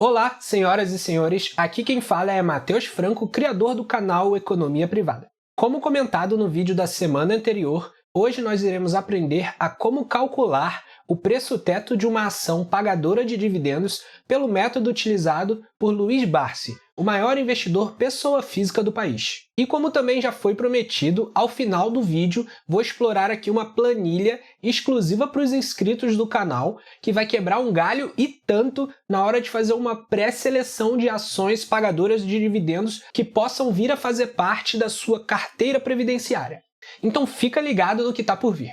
Olá, senhoras e senhores, aqui quem fala é Matheus Franco, criador do canal Economia Privada. Como comentado no vídeo da semana anterior, hoje nós iremos aprender a como calcular o preço-teto de uma ação pagadora de dividendos pelo método utilizado por Luiz Barsi, o maior investidor pessoa física do país. E como também já foi prometido, ao final do vídeo vou explorar aqui uma planilha exclusiva para os inscritos do canal, que vai quebrar um galho e tanto na hora de fazer uma pré-seleção de ações pagadoras de dividendos que possam vir a fazer parte da sua carteira previdenciária. Então fica ligado no que está por vir.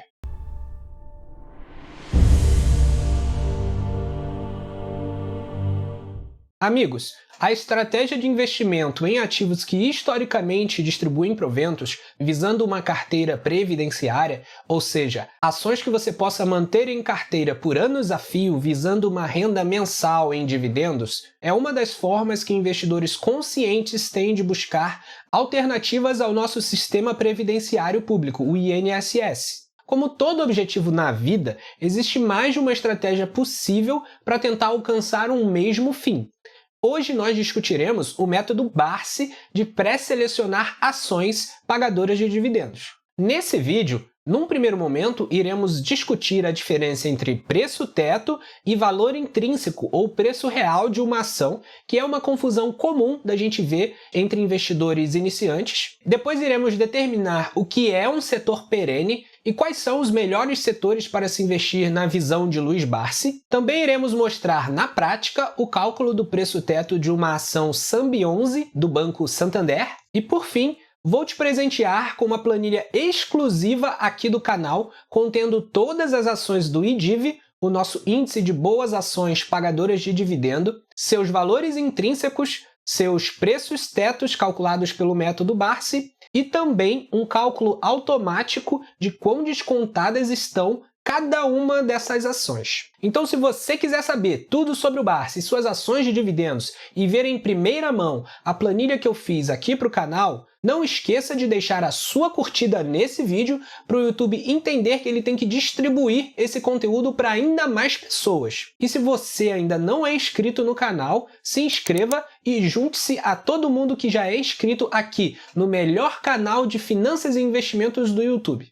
Amigos, a estratégia de investimento em ativos que historicamente distribuem proventos visando uma carteira previdenciária, ou seja, ações que você possa manter em carteira por anos a fio visando uma renda mensal em dividendos, é uma das formas que investidores conscientes têm de buscar alternativas ao nosso sistema previdenciário público, o INSS. Como todo objetivo na vida, existe mais de uma estratégia possível para tentar alcançar um mesmo fim. Hoje nós discutiremos o método Barsi de pré-selecionar ações pagadoras de dividendos. Nesse vídeo, num primeiro momento, iremos discutir a diferença entre preço-teto e valor intrínseco ou preço real de uma ação, que é uma confusão comum da gente ver entre investidores iniciantes. Depois iremos determinar o que é um setor perene e quais são os melhores setores para se investir na visão de Luiz Barsi. Também iremos mostrar na prática o cálculo do preço-teto de uma ação SAMB11 do Banco Santander. E por fim, vou te presentear com uma planilha exclusiva aqui do canal, contendo todas as ações do IDIV, o nosso índice de boas ações pagadoras de dividendo, seus valores intrínsecos, seus preços tetos calculados pelo método Barsi e também um cálculo automático de quão descontadas estão cada uma dessas ações. Então, se você quiser saber tudo sobre o Barsi e suas ações de dividendos e ver em primeira mão a planilha que eu fiz aqui para o canal, não esqueça de deixar a sua curtida nesse vídeo para o YouTube entender que ele tem que distribuir esse conteúdo para ainda mais pessoas. E se você ainda não é inscrito no canal, se inscreva e junte-se a todo mundo que já é inscrito aqui no melhor canal de finanças e investimentos do YouTube.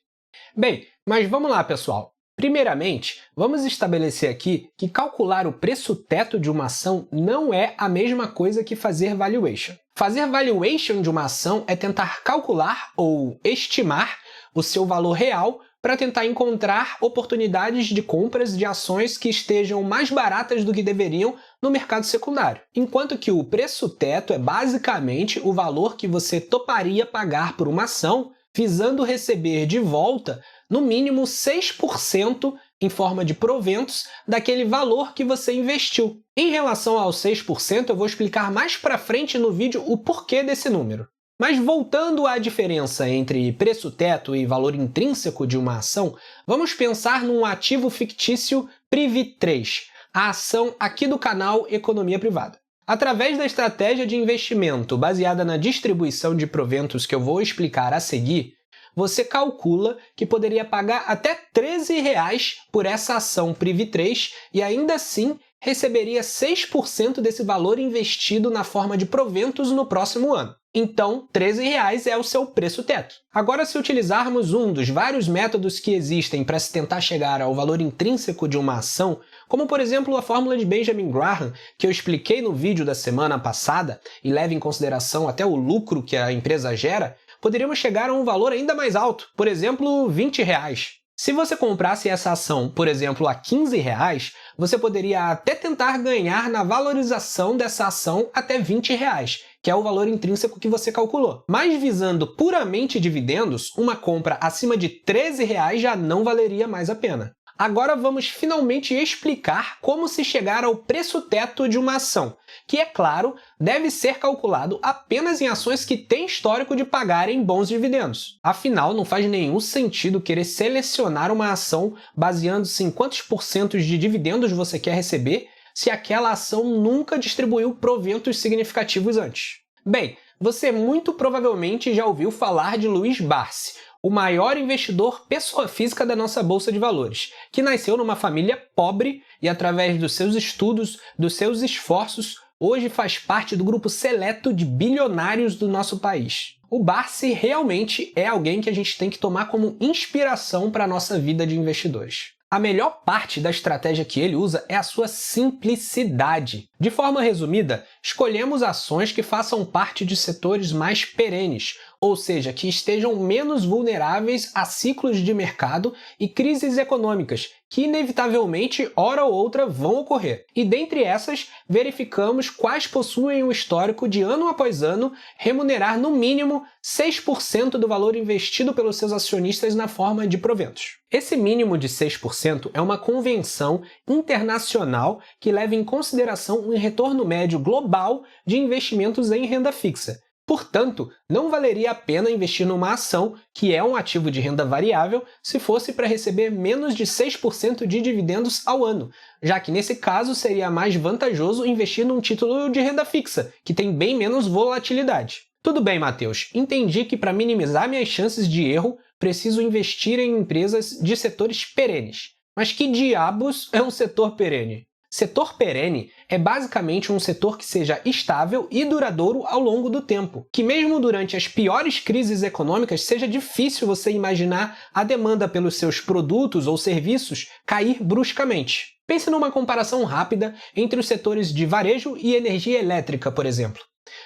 Bem, mas vamos lá, pessoal. Primeiramente, vamos estabelecer aqui que calcular o preço-teto de uma ação não é a mesma coisa que fazer valuation. Fazer valuation de uma ação é tentar calcular ou estimar o seu valor real para tentar encontrar oportunidades de compras de ações que estejam mais baratas do que deveriam no mercado secundário. Enquanto que o preço-teto é basicamente o valor que você toparia pagar por uma ação, visando receber de volta no mínimo 6% em forma de proventos daquele valor que você investiu. Em relação aos 6%, eu vou explicar mais para frente no vídeo o porquê desse número. Mas voltando à diferença entre preço-teto e valor intrínseco de uma ação, vamos pensar num ativo fictício PRIV3, a ação aqui do canal Economia Privada. Através da estratégia de investimento baseada na distribuição de proventos que eu vou explicar a seguir, você calcula que poderia pagar até R$13 por essa ação PRIV3 e ainda assim receberia 6% desse valor investido na forma de proventos no próximo ano. Então, R$13 é o seu preço-teto. Agora, se utilizarmos um dos vários métodos que existem para se tentar chegar ao valor intrínseco de uma ação, como por exemplo a fórmula de Benjamin Graham, que eu expliquei no vídeo da semana passada e leva em consideração até o lucro que a empresa gera, poderíamos chegar a um valor ainda mais alto, por exemplo, R$20. Se você comprasse essa ação, por exemplo, a R$15, você poderia até tentar ganhar na valorização dessa ação até R$20, que é o valor intrínseco que você calculou. Mas visando puramente dividendos, uma compra acima de R$13 já não valeria mais a pena. Agora vamos finalmente explicar como se chegar ao preço-teto de uma ação, que, é claro, deve ser calculado apenas em ações que têm histórico de pagarem bons dividendos. Afinal, não faz nenhum sentido querer selecionar uma ação baseando-se em quantos porcentos de dividendos você quer receber se aquela ação nunca distribuiu proventos significativos antes. Bem, você muito provavelmente já ouviu falar de Luiz Barsi, o maior investidor pessoa física da nossa Bolsa de Valores, que nasceu numa família pobre e, através dos seus estudos, dos seus esforços, hoje faz parte do grupo seleto de bilionários do nosso país. O Barsi realmente é alguém que a gente tem que tomar como inspiração para a nossa vida de investidores. A melhor parte da estratégia que ele usa é a sua simplicidade. De forma resumida, escolhemos ações que façam parte de setores mais perenes, ou seja, que estejam menos vulneráveis a ciclos de mercado e crises econômicas, que inevitavelmente, hora ou outra, vão ocorrer. E dentre essas, verificamos quais possuem o histórico de ano após ano remunerar no mínimo 6% do valor investido pelos seus acionistas na forma de proventos. Esse mínimo de 6% é uma convenção internacional que leva em consideração um retorno médio global de investimentos em renda fixa. Portanto, não valeria a pena investir numa ação, que é um ativo de renda variável, se fosse para receber menos de 6% de dividendos ao ano, já que nesse caso seria mais vantajoso investir num título de renda fixa, que tem bem menos volatilidade. Tudo bem, Matheus, entendi que para minimizar minhas chances de erro, preciso investir em empresas de setores perenes. Mas que diabos é um setor perene? Setor perene é basicamente um setor que seja estável e duradouro ao longo do tempo, que mesmo durante as piores crises econômicas seja difícil você imaginar a demanda pelos seus produtos ou serviços cair bruscamente. Pense numa comparação rápida entre os setores de varejo e energia elétrica, por exemplo.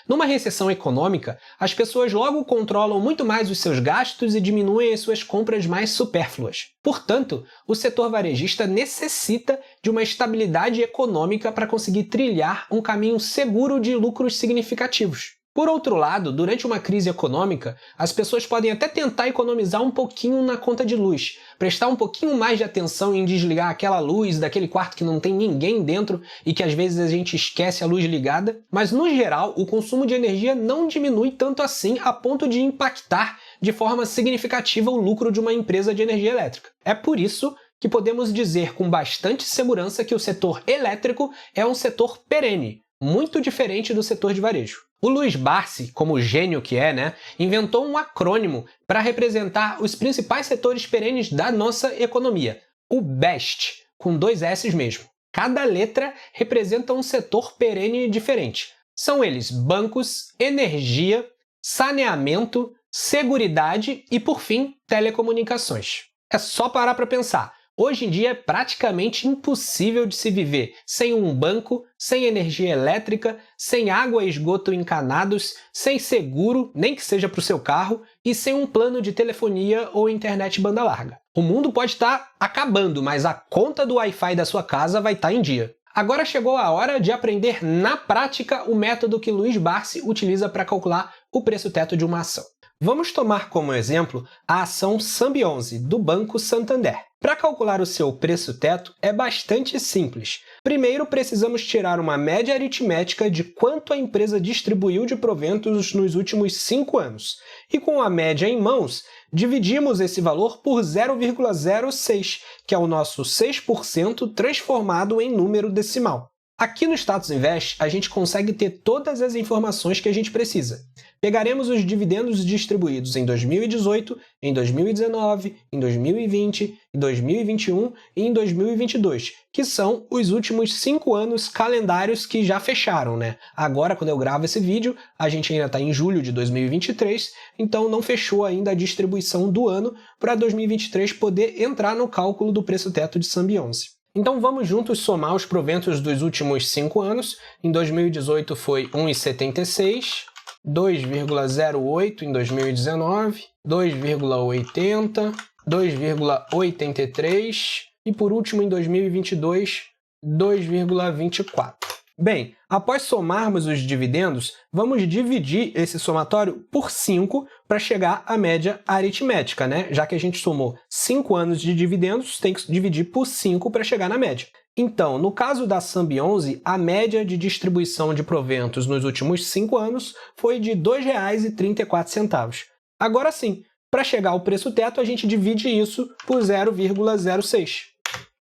Numa recessão econômica, as pessoas logo controlam muito mais os seus gastos e diminuem as suas compras mais supérfluas. Portanto, o setor varejista necessita de uma estabilidade econômica para conseguir trilhar um caminho seguro de lucros significativos. Por outro lado, durante uma crise econômica, as pessoas podem até tentar economizar um pouquinho na conta de luz, prestar um pouquinho mais de atenção em desligar aquela luz daquele quarto que não tem ninguém dentro e que às vezes a gente esquece a luz ligada, mas no geral o consumo de energia não diminui tanto assim a ponto de impactar de forma significativa o lucro de uma empresa de energia elétrica. É por isso que podemos dizer com bastante segurança que o setor elétrico é um setor perene, muito diferente do setor de varejo. O Luiz Barsi, como gênio que é, inventou um acrônimo para representar os principais setores perenes da nossa economia, o BEST, com 2 S mesmo. Cada letra representa um setor perene diferente. São eles bancos, energia, saneamento, seguridade e, por fim, telecomunicações. É só parar para pensar. Hoje em dia é praticamente impossível de se viver sem um banco, sem energia elétrica, sem água e esgoto encanados, sem seguro, nem que seja para o seu carro, e sem um plano de telefonia ou internet banda larga. O mundo pode estar acabando, mas a conta do Wi-Fi da sua casa vai estar em dia. Agora chegou a hora de aprender na prática o método que Luiz Barsi utiliza para calcular o preço-teto de uma ação. Vamos tomar como exemplo a ação Sambi11, do Banco Santander. Para calcular o seu preço-teto é bastante simples. Primeiro, precisamos tirar uma média aritmética de quanto a empresa distribuiu de proventos nos últimos 5 anos. E com a média em mãos, dividimos esse valor por 0,06, que é o nosso 6% transformado em número decimal. Aqui no Status Invest, a gente consegue ter todas as informações que a gente precisa. Pegaremos os dividendos distribuídos em 2018, em 2019, em 2020, em 2021 e em 2022, que são os últimos 5 anos calendários que já fecharam, Agora, quando eu gravo esse vídeo, a gente ainda está em julho de 2023, então não fechou ainda a distribuição do ano para 2023 poder entrar no cálculo do preço-teto de Sambi11. Então vamos juntos somar os proventos dos últimos 5 anos. Em 2018 foi 1,76, 2,08 em 2019, 2,80, 2,83 e por último em 2022, 2,24. Bem, após somarmos os dividendos, vamos dividir esse somatório por 5 para chegar à média aritmética, Já que a gente somou 5 anos de dividendos, tem que dividir por 5 para chegar na média. Então, no caso da Sambi11, a média de distribuição de proventos nos últimos 5 anos foi de R$ 2,34. Agora sim, para chegar ao preço-teto, a gente divide isso por 0,06.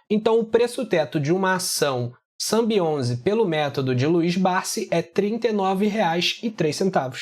Então, o preço-teto de uma ação Sambi11 pelo método de Luiz Barsi é R$ 39,03.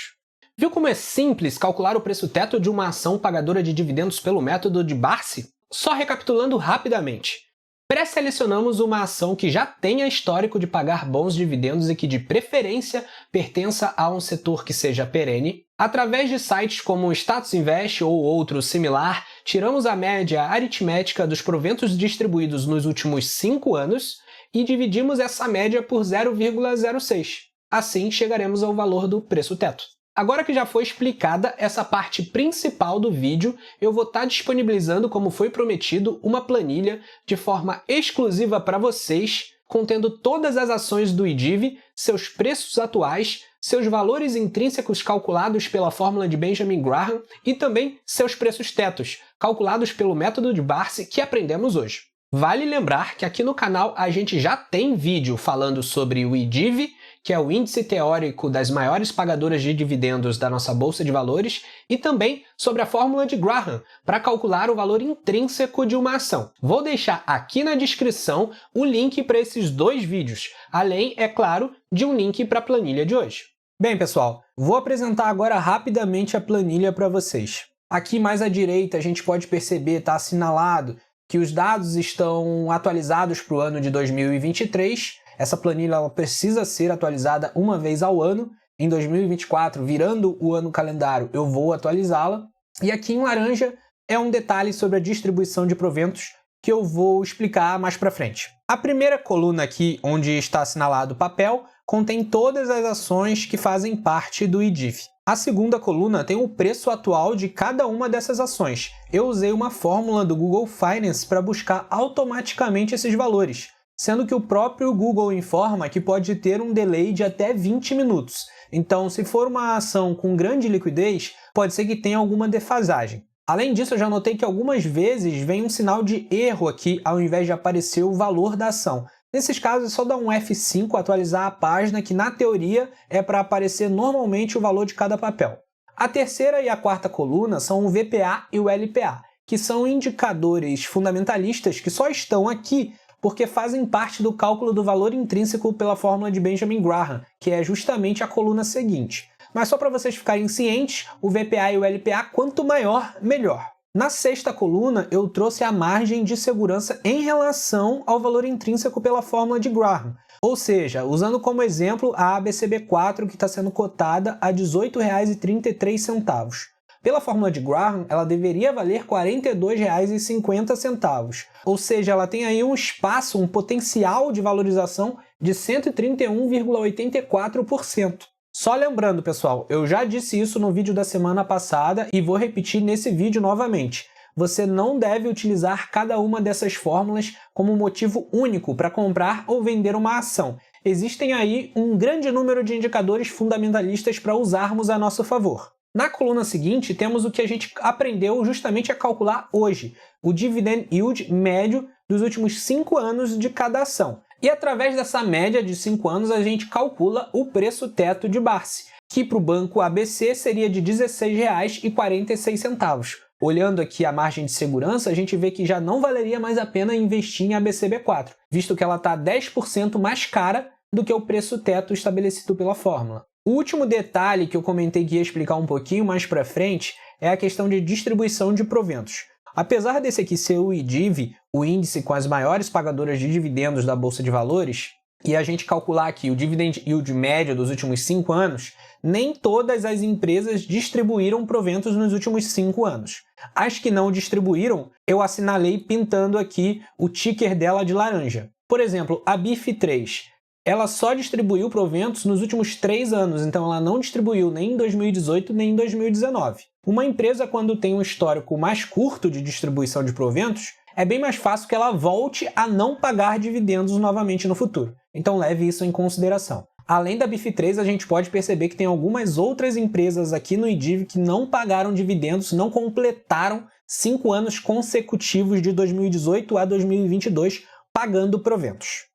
Viu como é simples calcular o preço-teto de uma ação pagadora de dividendos pelo método de Barsi? Só recapitulando rapidamente. Pré-selecionamos uma ação que já tenha histórico de pagar bons dividendos e que, de preferência, pertença a um setor que seja perene. Através de sites como o Status Invest ou outro similar, tiramos a média aritmética dos proventos distribuídos nos últimos 5 anos e dividimos essa média por 0,06. Assim, chegaremos ao valor do preço-teto. Agora que já foi explicada essa parte principal do vídeo, eu vou estar disponibilizando, como foi prometido, uma planilha de forma exclusiva para vocês, contendo todas as ações do IDIV, seus preços atuais, seus valores intrínsecos calculados pela fórmula de Benjamin Graham e também seus preços tetos, calculados pelo método de Barsi que aprendemos hoje. Vale lembrar que aqui no canal a gente já tem vídeo falando sobre o IDIV, que é o índice teórico das maiores pagadoras de dividendos da nossa bolsa de valores, e também sobre a fórmula de Graham, para calcular o valor intrínseco de uma ação. Vou deixar aqui na descrição o link para esses 2 vídeos, além, é claro, de um link para a planilha de hoje. Bem, pessoal, vou apresentar agora rapidamente a planilha para vocês. Aqui mais à direita a gente pode perceber, está assinalado, que os dados estão atualizados para o ano de 2023. Essa planilha ela precisa ser atualizada uma vez ao ano. Em 2024, virando o ano calendário, eu vou atualizá-la. E aqui em laranja é um detalhe sobre a distribuição de proventos que eu vou explicar mais para frente. A primeira coluna aqui, onde está assinalado papel, contém todas as ações que fazem parte do IDIV. A segunda coluna tem o preço atual de cada uma dessas ações. Eu usei uma fórmula do Google Finance para buscar automaticamente esses valores, sendo que o próprio Google informa que pode ter um delay de até 20 minutos. Então, se for uma ação com grande liquidez, pode ser que tenha alguma defasagem. Além disso, eu já notei que algumas vezes vem um sinal de erro aqui, ao invés de aparecer o valor da ação. Nesses casos, é só dar um F5, atualizar a página, que na teoria é para aparecer normalmente o valor de cada papel. A terceira e a quarta coluna são o VPA e o LPA, que são indicadores fundamentalistas que só estão aqui porque fazem parte do cálculo do valor intrínseco pela fórmula de Benjamin Graham, que é justamente a coluna seguinte. Mas só para vocês ficarem cientes, o VPA e o LPA, quanto maior, melhor. Na sexta coluna, eu trouxe a margem de segurança em relação ao valor intrínseco pela fórmula de Graham. Ou seja, usando como exemplo a ABCB4, que está sendo cotada a R$ 18,33. Pela fórmula de Graham, ela deveria valer R$ 42,50. Ou seja, ela tem aí um espaço, um potencial de valorização de 131,84%. Só lembrando, pessoal, eu já disse isso no vídeo da semana passada e vou repetir nesse vídeo novamente. Você não deve utilizar cada uma dessas fórmulas como motivo único para comprar ou vender uma ação. Existem aí um grande número de indicadores fundamentalistas para usarmos a nosso favor. Na coluna seguinte, temos o que a gente aprendeu justamente a calcular hoje, o dividend yield médio dos últimos 5 anos de cada ação. E através dessa média de 5 anos, a gente calcula o preço teto de Barsi, que para o banco ABC seria de R$ 16,46. Olhando aqui a margem de segurança, a gente vê que já não valeria mais a pena investir em ABCB4, visto que ela está 10% mais cara do que o preço teto estabelecido pela fórmula. O último detalhe que eu comentei que ia explicar um pouquinho mais para frente é a questão de distribuição de proventos. Apesar desse aqui ser o IDIV, o índice com as maiores pagadoras de dividendos da Bolsa de Valores, e a gente calcular aqui o dividend yield médio dos últimos 5 anos, nem todas as empresas distribuíram proventos nos últimos 5 anos. As que não distribuíram, eu assinalei pintando aqui o ticker dela de laranja. Por exemplo, a BIF3, ela só distribuiu proventos nos últimos 3 anos, então ela não distribuiu nem em 2018 nem em 2019. Uma empresa, quando tem um histórico mais curto de distribuição de proventos, é bem mais fácil que ela volte a não pagar dividendos novamente no futuro. Então leve isso em consideração. Além da BIF3, a gente pode perceber que tem algumas outras empresas aqui no IDIV que não pagaram dividendos, não completaram 5 anos consecutivos de 2018 a 2022 pagando proventos.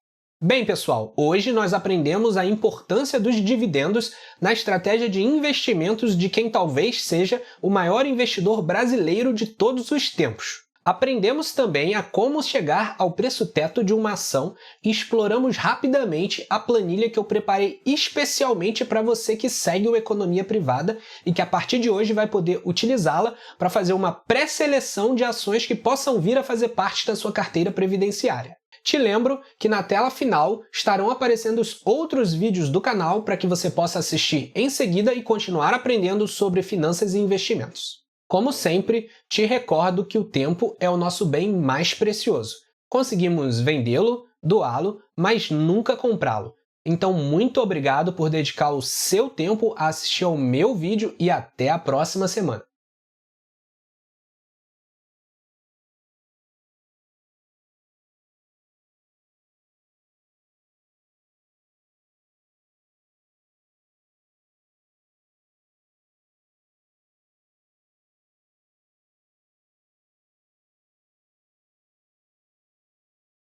Bem, pessoal, hoje nós aprendemos a importância dos dividendos na estratégia de investimentos de quem talvez seja o maior investidor brasileiro de todos os tempos. Aprendemos também a como chegar ao preço teto de uma ação e exploramos rapidamente a planilha que eu preparei especialmente para você que segue o Economia Privada e que a partir de hoje vai poder utilizá-la para fazer uma pré-seleção de ações que possam vir a fazer parte da sua carteira previdenciária. Te lembro que na tela final estarão aparecendo os outros vídeos do canal para que você possa assistir em seguida e continuar aprendendo sobre finanças e investimentos. Como sempre, te recordo que o tempo é o nosso bem mais precioso. Conseguimos vendê-lo, doá-lo, mas nunca comprá-lo. Então, muito obrigado por dedicar o seu tempo a assistir ao meu vídeo e até a próxima semana.